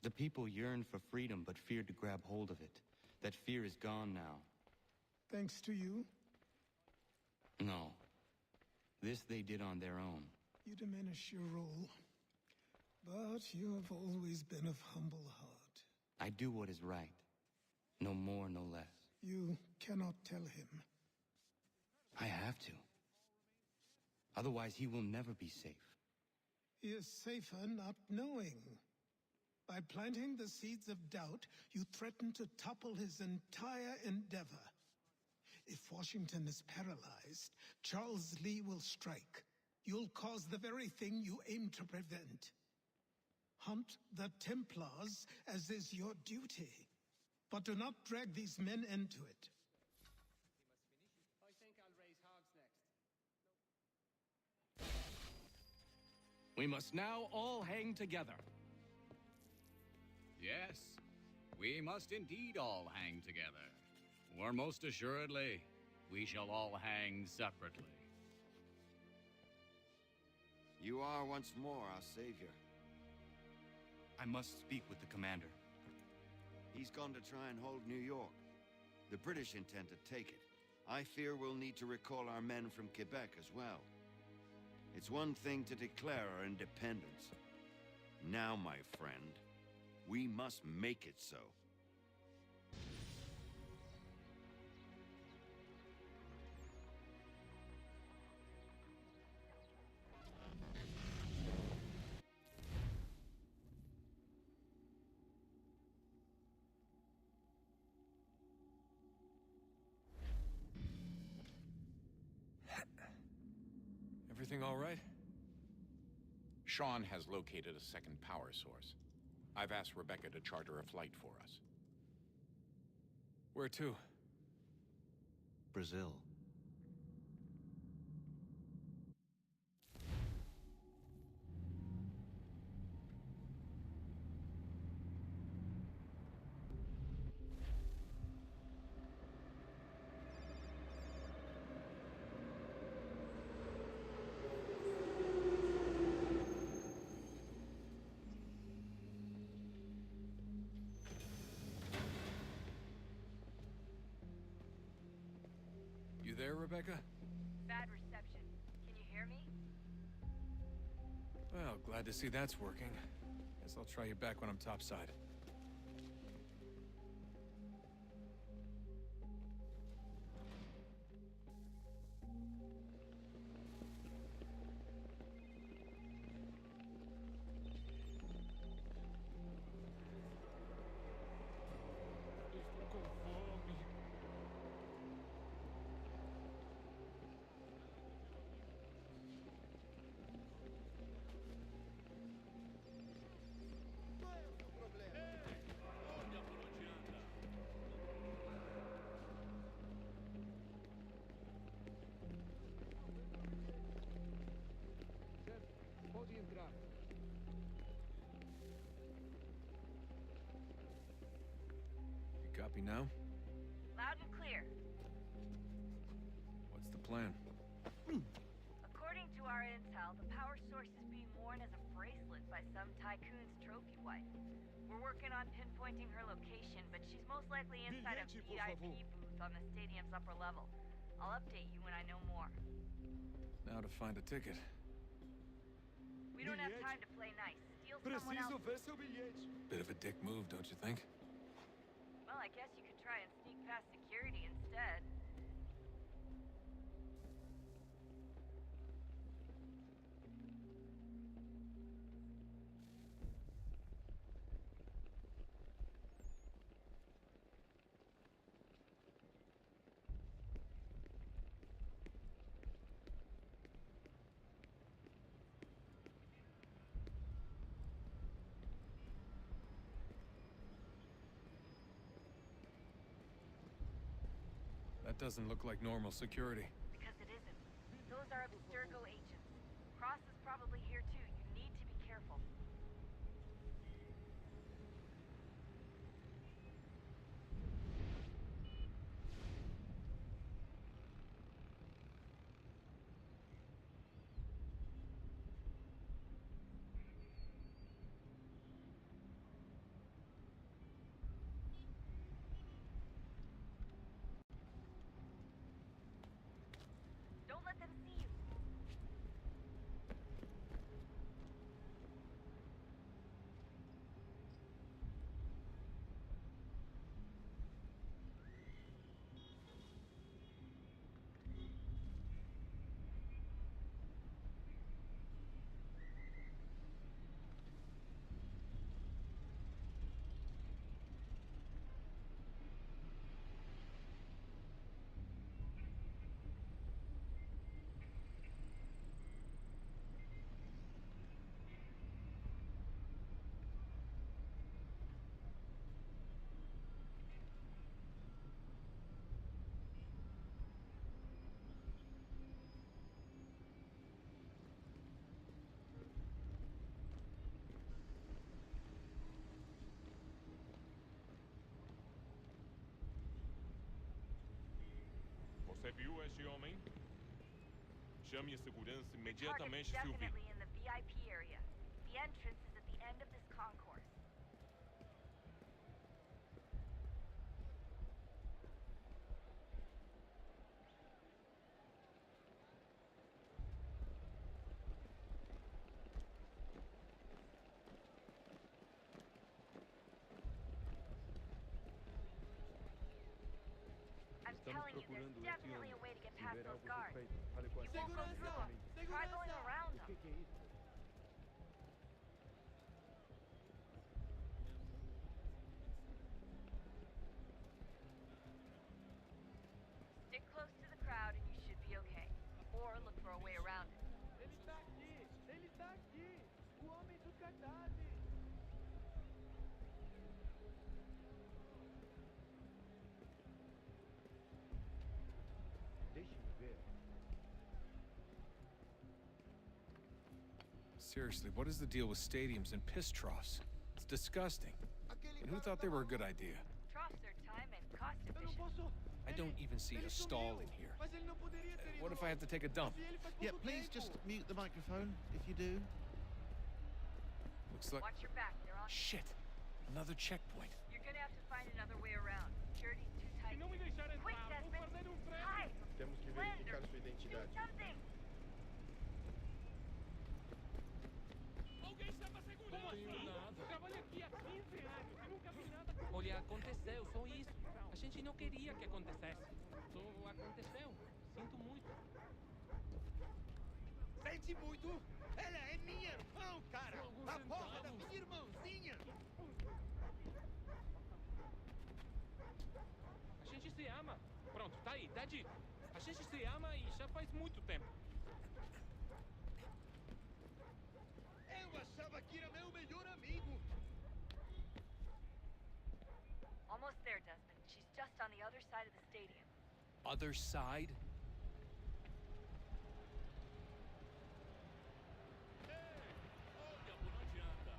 The people yearned for freedom but feared to grab hold of it. That fear is gone now. Thanks to you? No. This they did on their own. You diminish your role. But you have always been of humble heart. I do what is right. No more, no less. You cannot tell him. I have to. Otherwise, he will never be safe. He is safer not knowing. By planting the seeds of doubt, you threaten to topple his entire endeavor. If Washington is paralyzed, Charles Lee will strike. You'll cause the very thing you aim to prevent. Hunt the Templars, as is your duty. But do not drag these men into it. I think I'll raise hogs next. We must now all hang together. Yes, we must indeed all hang together. Or most assuredly, we shall all hang separately. You are once more our savior. I must speak with the commander. He's gone to try and hold New York. The British intend to take it. I fear we'll need to recall our men from Quebec as well. It's one thing to declare our independence. Now, my friend, we must make it so. Everything all right? Sean has located a second power source. I've asked Rebecca to charter a flight for us. Where to? Brazil. You there, Rebecca? Bad reception. Can you hear me? Well, glad to see that's working. Guess I'll try you back when I'm topside. Pode entrar. You copy now? Loud and clear. What's the plan? According to our intel, the power source is being worn as a bracelet by some tycoon's trophy wife. We're working on pinpointing her location, but she's most likely inside a VIP booth on the stadium's upper level. I'll update you when I know more. Now to find a ticket. We don't have time to play nice. Steal someone else. Bit of a dick move, don't you think? Well, I guess you could try and sneak past security instead. That doesn't look like normal security. Because it isn't. Those are Abstergo agents. Cross is probably here too. You need to be careful. Você viu este homem? Chame a segurança Your imediatamente target's se o vir. definitely in the VIP area. The entrance is at the end of this concourse. I'm telling you, there's definitely a way to get past those guards. You won't go through them. Try going around them. Stick close to the crowd and you should be okay. Or look for a way around it. Ele tá aqui! Ele tá aqui! O homem do cadáver! Deixe-me ver. Seriously, what is the deal with stadiums and piss troughs? It's disgusting. And who thought they were a good idea? Troughs are time and cost Eu não efficient. posso. I don't even see a stall in here. Mas ele não poderia ter ido. What if I have to take a dump? Se ele faz Yeah, pouco please tempo. just mute the microphone if you do. Looks like... Watch your back, they're on. Shit! Another checkpoint. You're gonna have to find another way around. Security's too Se tight. não me deixar Quick, entrar, vou Desmond! perder frete. Hide! Temos que Blend verificar or sua do identidade. something! Alguém chama a segurança. Como assim? Nada. Trabalho aqui há 15 anos e nunca vi nada como Olha, aconteceu, só isso. A gente não queria que acontecesse. Só aconteceu. Sinto muito. Sente muito? Ela é minha irmã, cara! A porra da minha irmãzinha! A gente se ama. Pronto, tá aí, tá dito. A gente se ama e já faz muito tempo. Eu achava que era meu melhor amigo! Almost there, Desmond. She's just on the other side of the stadium. Other side? Olha, por onde anda?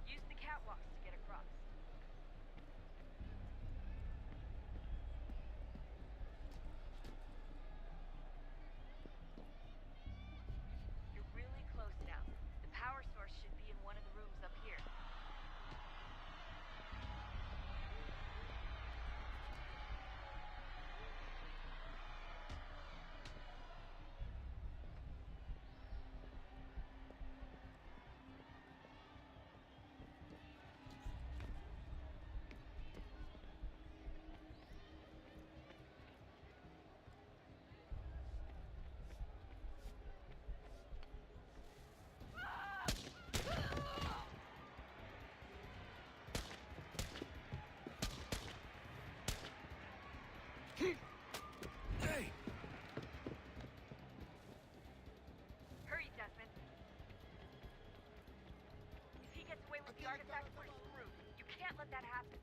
Use the catwalks to get across. You're really close now. The power source should be in one of the rooms up here. Hey! Hurry, Desmond. If he gets away with the artifact, we're screwed. You can't let that happen.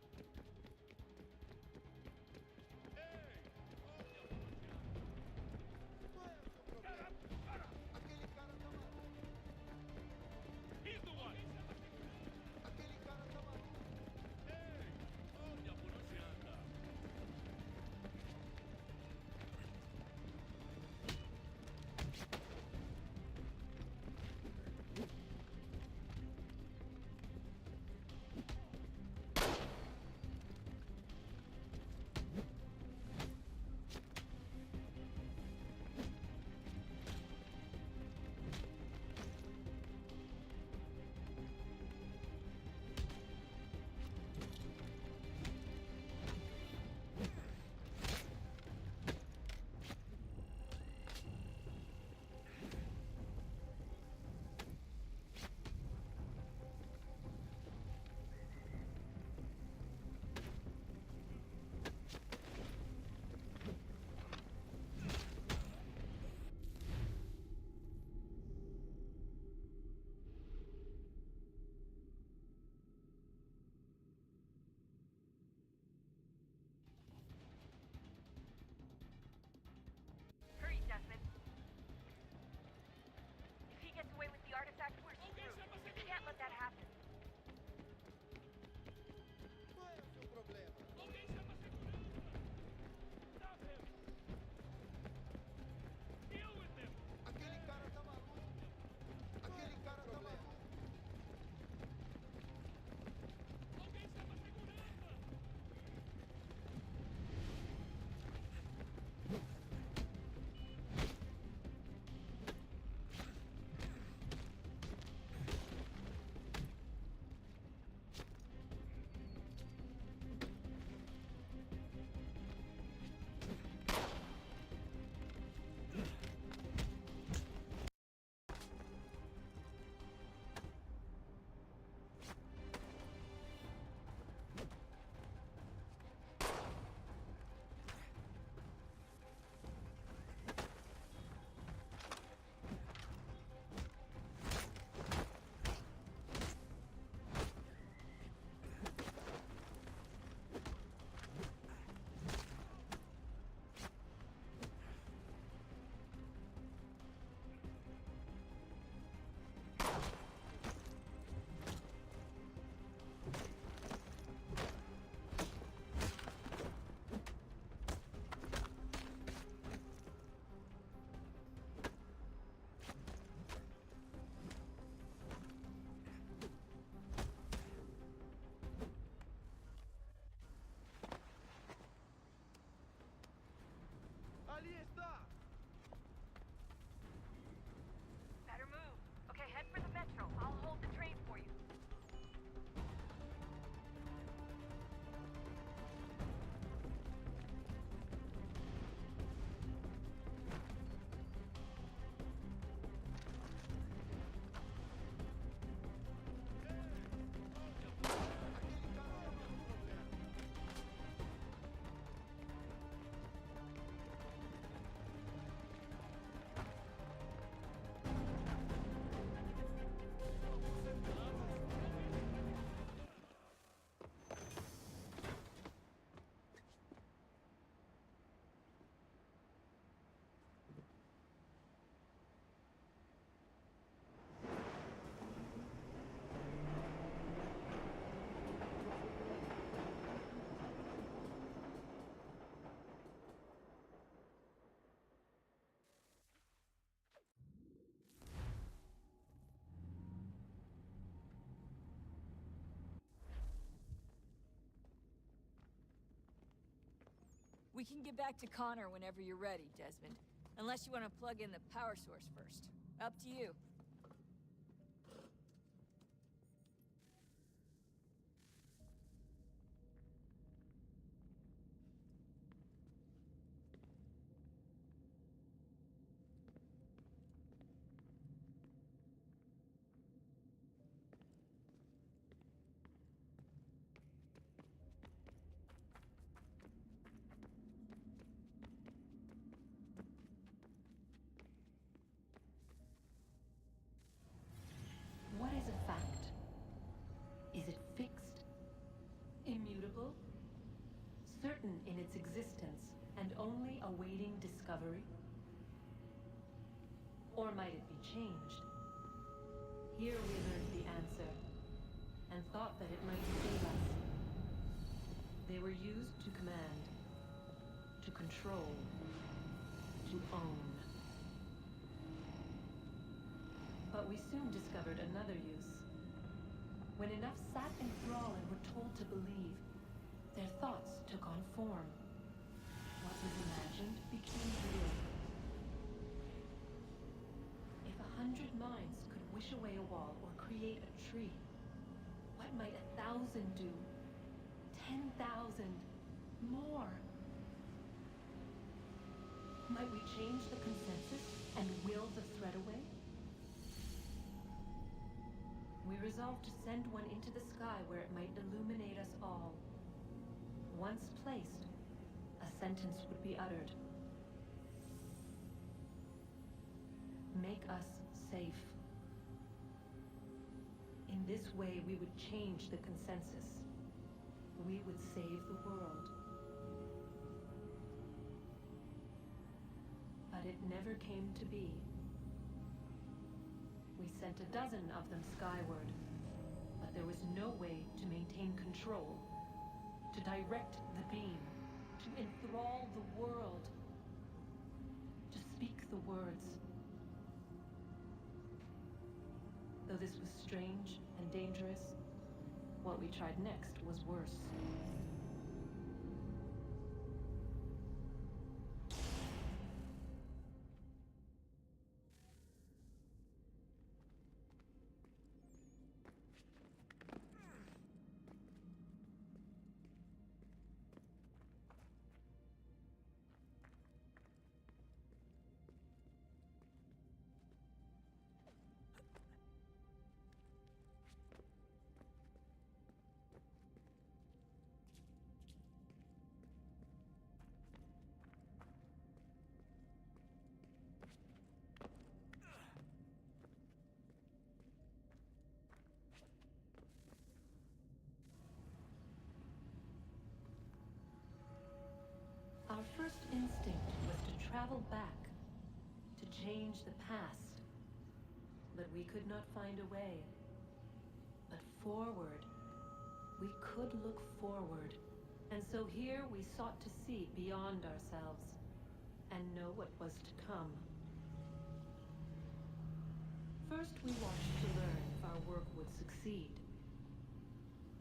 Aquele cara tá maluco! He's the one. Aquele cara tá maluco! Olha, por onde anda? We can get back to Connor whenever you're ready, Desmond. Unless you want to plug in the power source first. Up to you. What is a fact? Is it fixed? Immutable? Certain in its existence and only awaiting discovery? Or might it be changed? Here we learned the answer, and thought that it might save us. They were used to command, to control, to own. But we soon discovered another use. When enough sat in thrall and were told to believe, their thoughts took on form. What was imagined became real. If 100 minds could wish away a wall or create a tree, what might 1,000 do? 10,000? More? Might we change the consensus and will the threat away? We resolved to send one into the sky where it might illuminate us all. Once placed, a sentence would be uttered. Make us safe. In this way, we would change the consensus. We would save the world. But it never came to be. We sent a dozen of them skyward, but there was no way to maintain control, to direct the beam, to enthrall the world, to speak the words. Though this was strange and dangerous, what we tried next was worse. Our first instinct was to travel back, to change the past. But we could not find a way. But forward, we could look forward. And so here we sought to see beyond ourselves, and know what was to come. First we watched to learn if our work would succeed.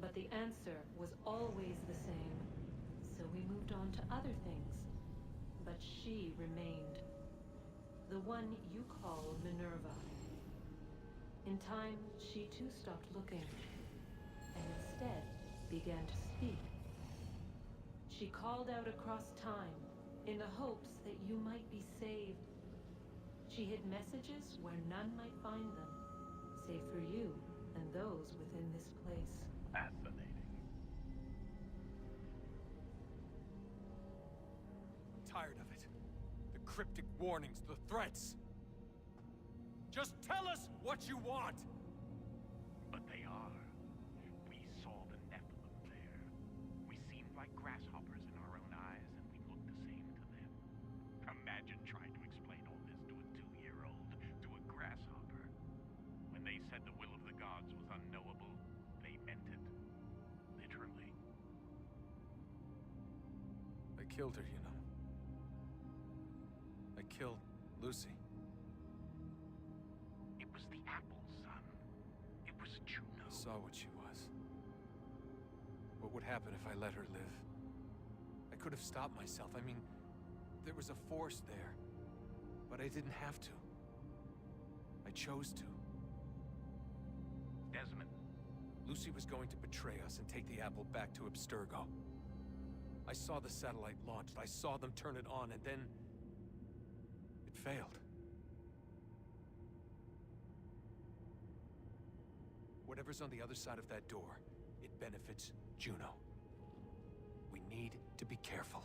But the answer was always the same. So we moved on to other things, but she remained. The one you call Minerva. In time, she too stopped looking, and instead began to speak. She called out across time, in the hopes that you might be saved. She hid messages where none might find them, save for you and those within this place. Fascinating. Tired of it. The cryptic warnings, the threats. Just tell us what you want! But they are. We saw the Nephilim there. We seemed like grasshoppers in our own eyes, and we looked the same to them. Imagine trying to explain all this to a 2-year-old, to a grasshopper. When they said the will of the gods was unknowable, they meant it. Literally. I killed her, you know. I killed Lucy. It was the apple, son. It was Juno. I saw what she was. What would happen if I let her live? I could have stopped myself. I mean, there was a force there. But I didn't have to. I chose to. Desmond. Lucy was going to betray us and take the apple back to Abstergo. I saw the satellite launched. I saw them turn it on, and then... it failed. Whatever's on the other side of that door, it benefits Juno. We need to be careful.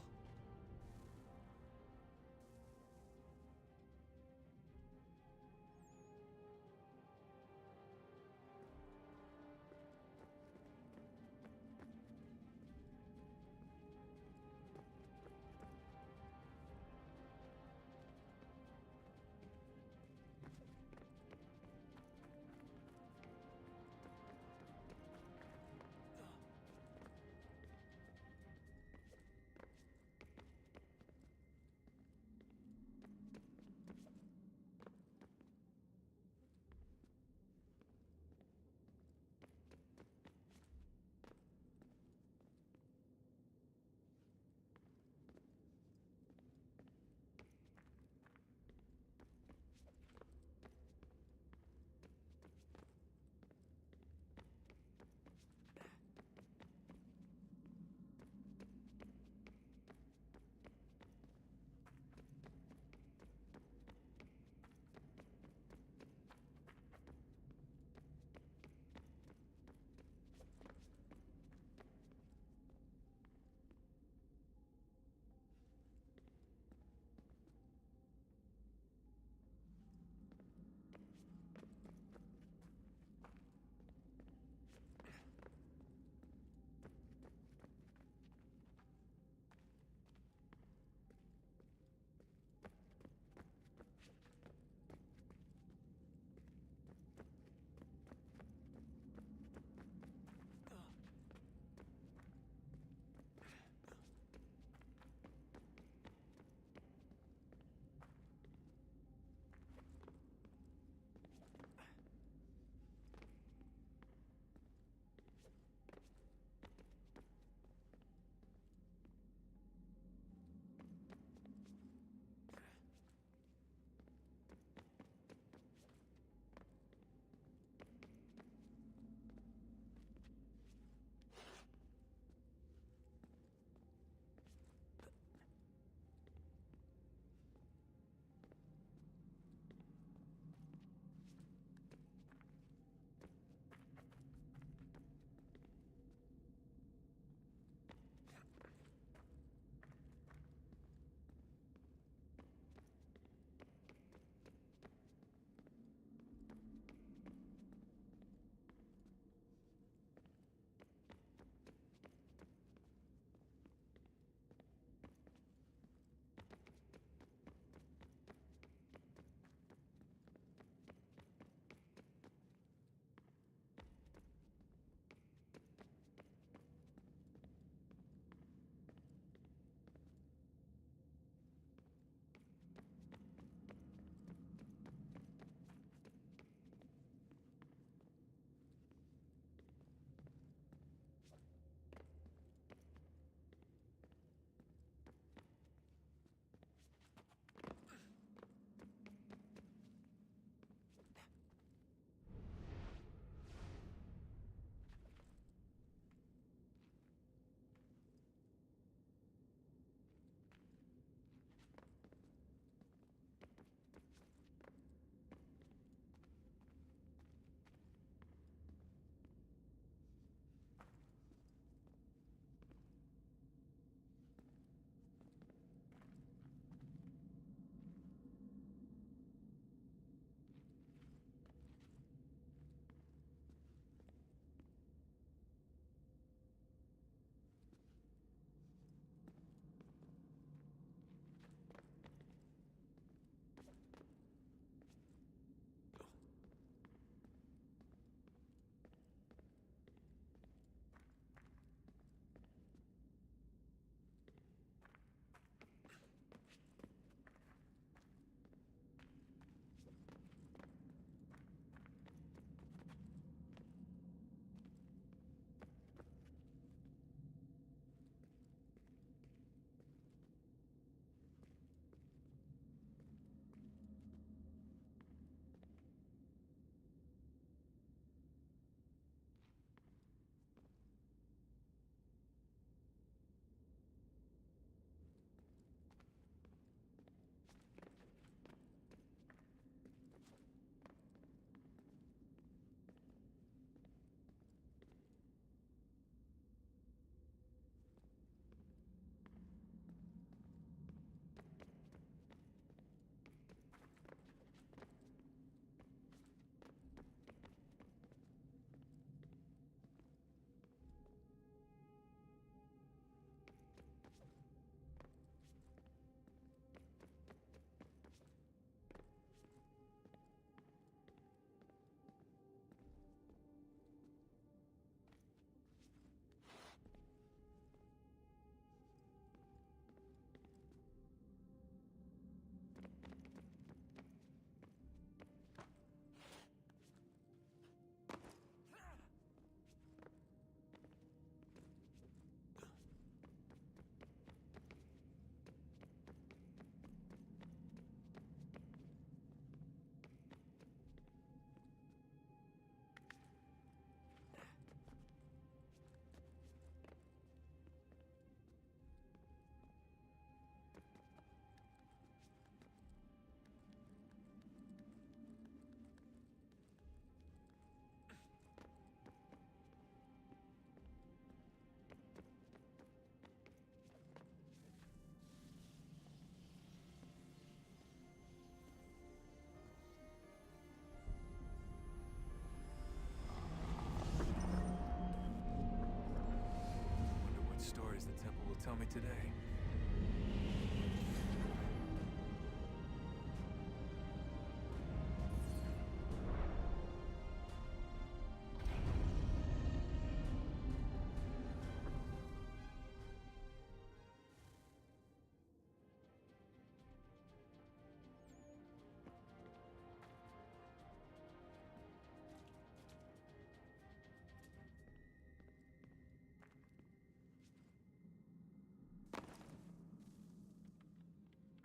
You'll tell me today.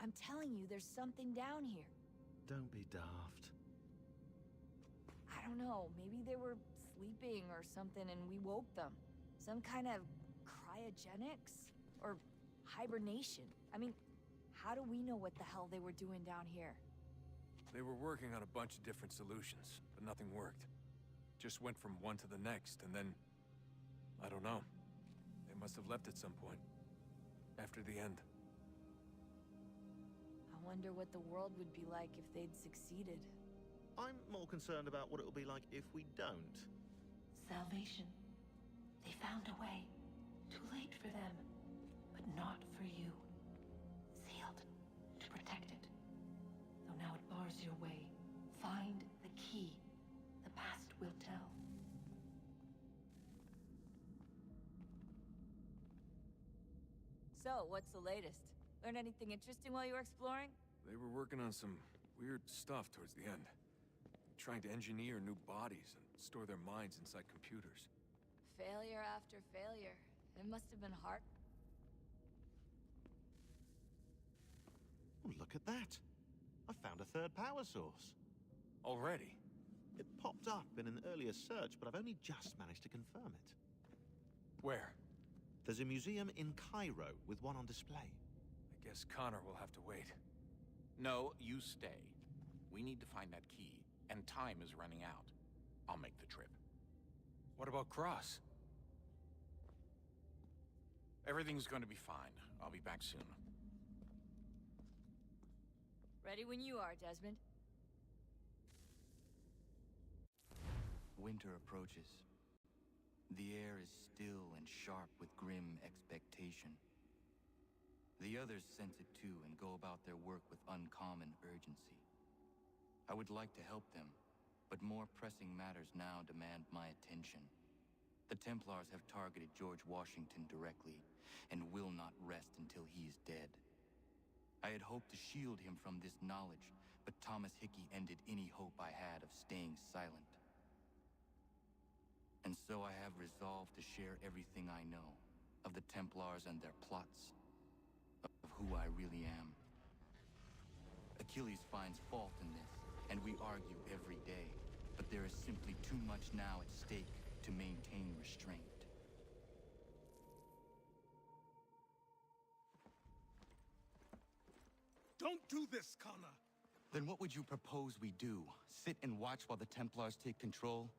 I'm telling you, there's something down here. Don't be daft. I don't know, maybe they were sleeping or something and we woke them. Some kind of cryogenics? Or hibernation. I mean, how do we know what the hell they were doing down here? They were working on a bunch of different solutions, but nothing worked. Just went from one to the next, and then... I don't know. They must have left at some point. After the end. I wonder what the world would be like if they'd succeeded. I'm more concerned about what it'll be like if we don't. Salvation. They found a way. Too late for them, but not for you. Sealed to protect it. Though now it bars your way. Find the key. The past will tell. So, what's the latest? Learn anything interesting while you were exploring? They were working on some weird stuff towards the end. Trying to engineer new bodies and store their minds inside computers. Failure after failure. It must have been hard. Oh, look at that. I found a third power source. Already? It popped up in an earlier search, but I've only just managed to confirm it. Where? There's a museum in Cairo with one on display. I guess Connor will have to wait. No, you stay. We need to find that key, and time is running out. I'll make the trip. What about Cross? Everything's going to be fine. I'll be back soon. Ready when you are, Desmond. Winter approaches. The air is still and sharp with grim expectation. The others sense it too and go about their work with uncommon urgency. I would like to help them, but more pressing matters now demand my attention. The Templars have targeted George Washington directly, and will not rest until he is dead. I had hoped to shield him from this knowledge, but Thomas Hickey ended any hope I had of staying silent. And so I have resolved to share everything I know of the Templars and their plots, of who I really am. Achilles finds fault in this, and we argue every day, but there is simply too much now at stake to maintain restraint. Don't do this, Connor! Then what would you propose we do? Sit and watch while the Templars take control?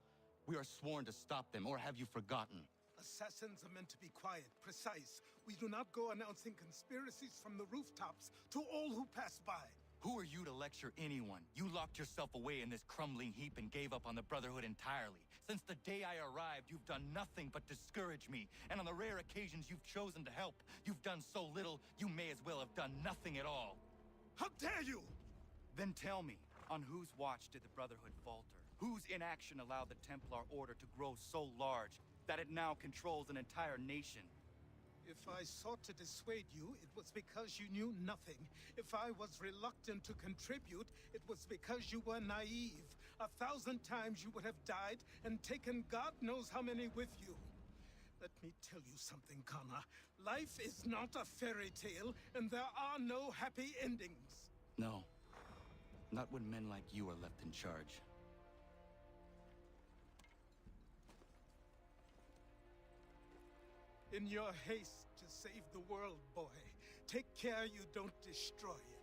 We are sworn to stop them, or have you forgotten? Assassins are meant to be quiet, precise. We do not go announcing conspiracies from the rooftops to all who pass by. Who are you to lecture anyone? You locked yourself away in this crumbling heap and gave up on the Brotherhood entirely. Since the day I arrived, you've done nothing but discourage me. And on the rare occasions you've chosen to help, you've done so little, you may as well have done nothing at all. How dare you! Then tell me, on whose watch did the Brotherhood falter? Whose inaction allowed the Templar Order to grow so large that it now controls an entire nation? If I sought to dissuade you, it was because you knew nothing. If I was reluctant to contribute, it was because you were naive. 1,000 times you would have died and taken God knows how many with you. Let me tell you something, Connor. Life is not a fairy tale, and there are no happy endings. No. Not when men like you are left in charge. In your haste to save the world, boy, take care you don't destroy it.